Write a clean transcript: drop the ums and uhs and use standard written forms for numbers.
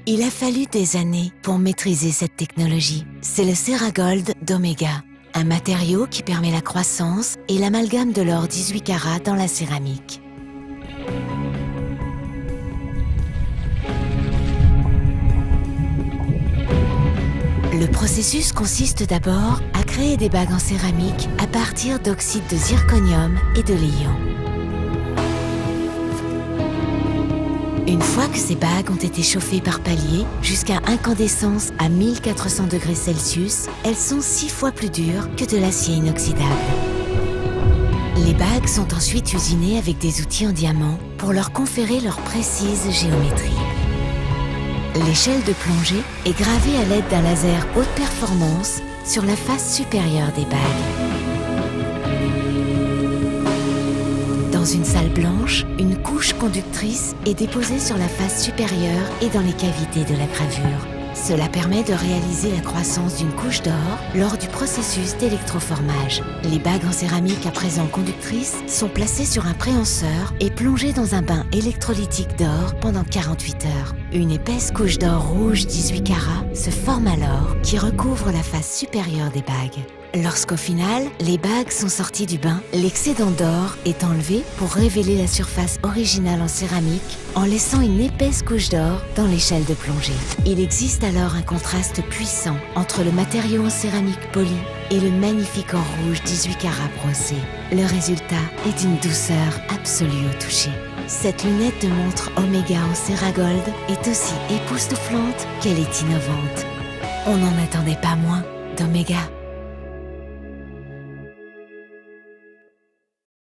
Il a fallu des années pour maîtriser cette technologie. C'est le Ceragold d'Omega, un matériau qui permet la croissance et l'amalgame de l'or 18 carats dans la céramique. Le processus consiste d'abord à créer des bagues en céramique à partir d'oxyde de zirconium et de léion. Une fois que ces bagues ont été chauffées par paliers jusqu'à incandescence à 1400 degrés Celsius, elles sont 6 fois plus dures que de l'acier inoxydable. Les bagues sont ensuite usinées avec des outils en diamant pour leur conférer leur précise géométrie. L'échelle de plongée est gravée à l'aide d'un laser haute performance sur la face supérieure des bagues. Dans une salle blanche, une couche conductrice est déposée sur la face supérieure et dans les cavités de la gravure. Cela permet de réaliser la croissance d'une couche d'or lors du processus d'électroformage. Les bagues en céramique à présent conductrices sont placées sur un préhenseur et plongées dans un bain électrolytique d'or pendant 48 heures. Une épaisse couche d'or rouge 18 carats se forme alors qui recouvre la face supérieure des bagues. Lorsqu'au final, les bagues sont sorties du bain, l'excédent d'or est enlevé pour révéler la surface originale en céramique en laissant une épaisse couche d'or dans l'échelle de plongée. Il existe alors un contraste puissant entre le matériau en céramique poli et le magnifique or rouge 18 carats brossé. Le résultat est d'une douceur absolue au toucher. Cette lunette de montre Omega en Ceragold est aussi époustouflante qu'elle est innovante. On n'en attendait pas moins d'Omega.